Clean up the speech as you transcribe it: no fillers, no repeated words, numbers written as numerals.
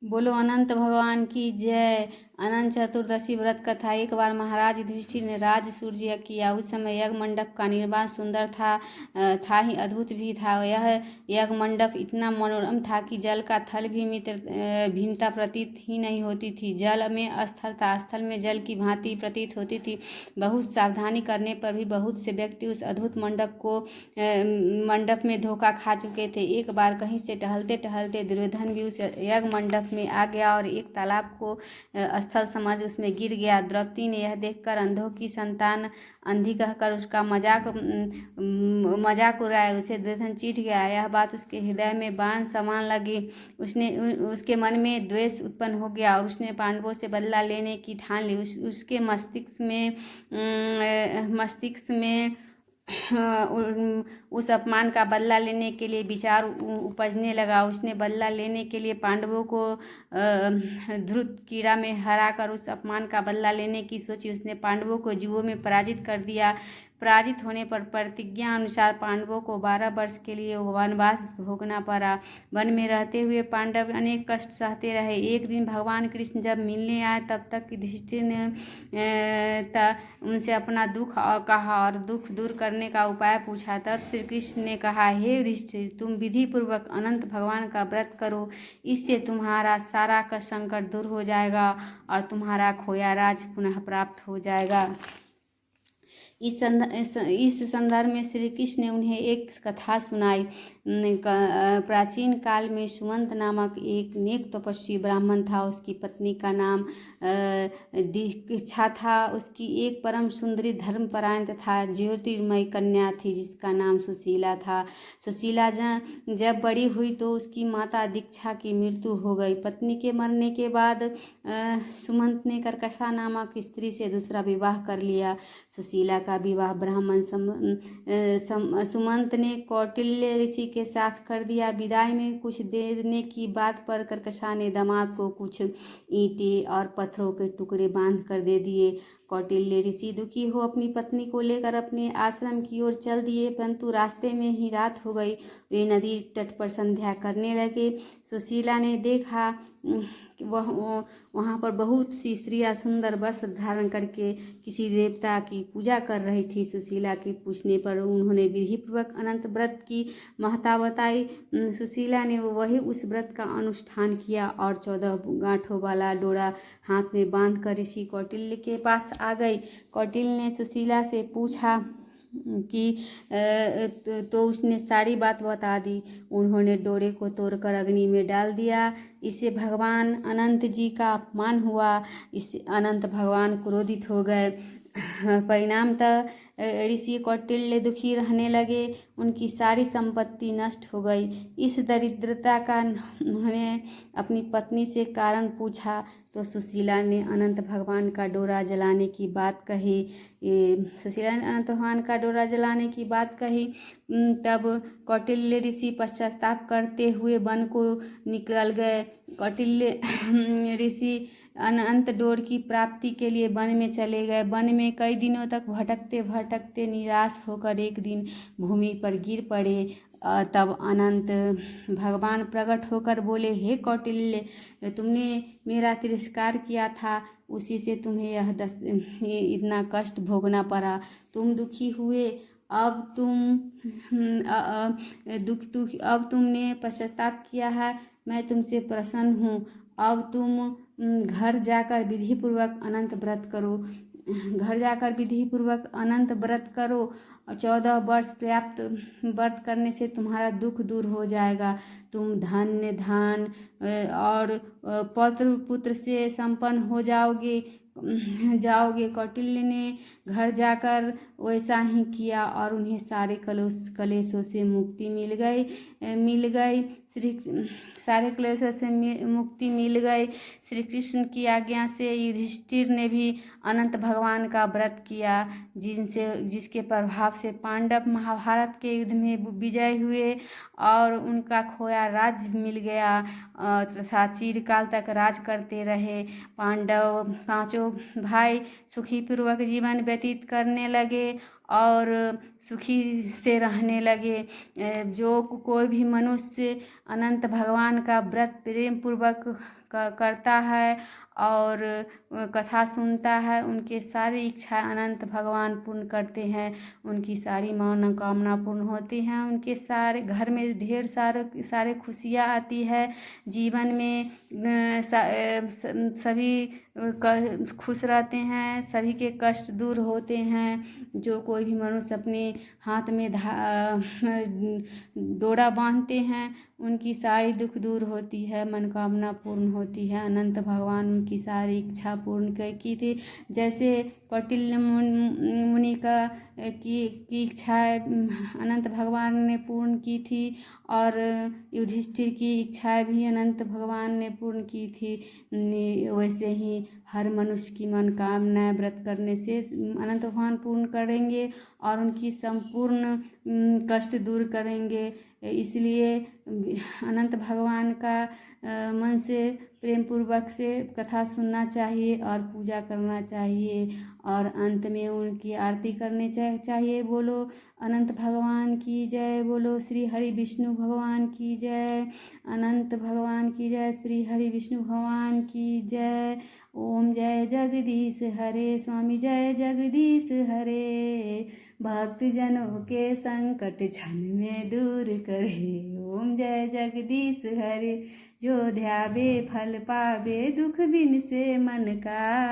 बोलो अनंत भगवान की जय। अनंत चतुर्दशी व्रत कथा। एक बार महाराज युधिष्ठिर ने राज सूर्य किया। उस समय यज्ञ मंडप का निर्माण सुंदर था ही अद्भुत भी था। यह यज्ञ मंडप इतना मनोरम था कि जल का थल भी भिन्नता प्रतीत ही नहीं होती थी। जल में स्थल था, स्थल में जल की भांति प्रतीत होती थी। बहुत सावधानी करने पर भी बहुत से व्यक्ति उस अद्भुत मंडप में धोखा खा चुके थे। एक बार कहीं से टहलते टहलते दुर्योधन भी उस यज्ञ मंडप में आ गया और एक तालाब को स्थल समझ उसमें गिर गया। द्रौपदी ने यह देखकर अंधों की संतान अंधी कहकर उसका मजाक उड़ाया। उसे दुर्योधन चिढ़ गया। यह बात उसके हृदय में बाण समान लगी। उसके मन में द्वेष उत्पन्न हो गया और उसने पांडवों से बदला लेने की ठान ली। उसके मस्तिष्क में उस अपमान का बदला लेने के लिए विचार उपजने लगा। उसने बदला लेने के लिए पांडवों को धृत कीड़ा में हराकर उस अपमान का बदला लेने की सोची। उसने पांडवों को जुओं में पराजित कर दिया। पराजित होने पर प्रतिज्ञा अनुसार पांडवों को 12 वर्ष के लिए वनवास भोगना पड़ा। वन में रहते हुए पांडव अनेक कष्ट सहते रहे। एक दिन भगवान कृष्ण जब मिलने आए तब तक युधिष्ठिर ने उनसे अपना दुख कहा और दुख दूर करने का उपाय पूछा। तब श्री कृष्ण ने कहा, हे युधिष्ठिर, तुम विधि पूर्वक अनंत भगवान का व्रत करो। इससे तुम्हारा सारा संकट दूर हो जाएगा और तुम्हारा खोया राज पुनः प्राप्त हो जाएगा। इस संदर्भ में श्री कृष्ण ने उन्हें एक कथा सुनाई। प्राचीन काल में सुमंत नामक एक नेक तपस्वी ब्राह्मण था। उसकी पत्नी का नाम दीक्षा था। उसकी एक परम सुंदरी धर्मपरायण तथा ज्योतिर्मयी कन्या थी जिसका नाम सुशीला था। सुशीला जब बड़ी हुई तो उसकी माता दीक्षा की मृत्यु हो गई। पत्नी के मरने के बाद सुमंत ने कर्कशा नामक स्त्री से दूसरा विवाह कर लिया। सुशीला का विवाह ब्राह्मण सुमंत ने कौटिल्य ऋषि के साथ कर दिया। विदाई में कुछ देने की बात पर कर्कशा ने दामाद को कुछ ईंटें और पत्थरों के टुकड़े बांध कर दे दिए। कौटिल्य ऋषि दुखी हो अपनी पत्नी को लेकर अपने आश्रम की ओर चल दिए, परंतु रास्ते में ही रात हो गई। वे नदी तट पर संध्या करने लगे। सुशीला ने देखा वहाँ पर बहुत सी स्त्रियां सुंदर वस्त्र धारण करके किसी देवता की पूजा कर रही थी। सुशीला के पूछने पर उन्होंने विधिपूर्वक अनंत व्रत की महत्ता बताई। सुशीला ने वही उस व्रत का अनुष्ठान किया और 14 गांठों वाला डोरा हाथ में बांधकर ऋषि कौटिल्य के पास आ गई। कौटिल्य ने सुशीला से पूछा कि तो उसने सारी बात बता दी। उन्होंने डोरे को तोड़कर अग्नि में डाल दिया। इससे भगवान अनंत जी का अपमान हुआ। इससे अनंत भगवान क्रोधित हो गए। परिणामतः ऋषि कौटिल्य दुखी रहने लगे। उनकी सारी संपत्ति नष्ट हो गई। इस दरिद्रता का उन्होंने अपनी पत्नी से कारण पूछा तो सुशीला ने अनंत भगवान का डोरा जलाने की बात कही। सुशीला ने अनंत भगवान का डोरा जलाने की बात कही। तब कौटिल्य ऋषि पश्चाताप करते हुए वन को निकल गए। कौटिल्य ऋषि अनंत डोर की प्राप्ति के लिए वन में चले गए। वन में कई दिनों तक भटकते भटकते निराश होकर एक दिन भूमि पर गिर पड़े। तब अनंत भगवान प्रकट होकर बोले, हे कौटिल्य, तुमने मेरा तिरस्कार किया था, उसी से तुम्हें इतना कष्ट भोगना पड़ा। तुम दुखी हुए। अब तुमने पश्चाताप किया है। मैं तुमसे प्रसन्न हूँ। अब तुम घर जाकर विधि पूर्वक अनंत व्रत करो। घर जाकर विधि पूर्वक अनंत व्रत करो। 14 वर्ष पर्याप्त व्रत करने से तुम्हारा दुख दूर हो जाएगा। तुम धन्य धान और पुत्र से संपन्न हो जाओगे। कौटिल्य ने घर जाकर वैसा ही किया और उन्हें सारे कलेशों से मुक्ति मिल गई। सारे क्लेशों से मुक्ति मिल गई। श्री कृष्ण की आज्ञा से युधिष्ठिर ने भी अनंत भगवान का व्रत किया, जिसके प्रभाव से पांडव महाभारत के युद्ध में विजय हुए और उनका खोया राज्य मिल गया तथा चिरकाल तक राज करते रहे। पांडव पांचों भाई सुखी पूर्वक जीवन व्यतीत करने लगे और सुखी से रहने लगे। जो कोई भी मनुष्य अनंत भगवान का व्रत प्रेम पूर्वक करता है और कथा सुनता है, उनके सारी इच्छा अनंत भगवान पूर्ण करते हैं। उनकी सारी मनोकामना पूर्ण होती हैं। उनके सारे घर में ढेर सारे खुशियाँ आती है। जीवन में सभी खुश रहते हैं, सभी के कष्ट दूर होते हैं। जो कोई भी मनुष्य अपने हाथ में डोरा बांधते हैं, उनकी सारी दुख दूर होती है, मनोकामना पूर्ण होती है। अनंत भगवान उनकी सारी इच्छा पूर्ण की थी। जैसे कौटिल्य मुनि की इच्छा अनंत भगवान ने पूर्ण की थी और युधिष्ठिर की इच्छा भी अनंत भगवान ने पूर्ण की थी। वैसे ही हर मनुष्य की मनोकामना व्रत करने से अनंत भगवान पूर्ण करेंगे और उनकी संपूर्ण कष्ट दूर करेंगे। इसलिए अनंत भगवान का मन से प्रेम पूर्वक से कथा सुनना चाहिए और पूजा करना चाहिए और अंत में उनकी आरती करनी चाहिए। बोलो अनंत भगवान की जय, बोलो श्री हरि विष्णु भगवान की जय, अनंत भगवान की जय, श्री हरि विष्णु भगवान की जय। ओम जय जगदीश हरे, स्वामी जय जगदीश हरे, भक्त जनों के संकट क्षण में दूर करे। ओम जय जगदीश हरे, जो ध्यावे फल पावे, दुख बिन से मन का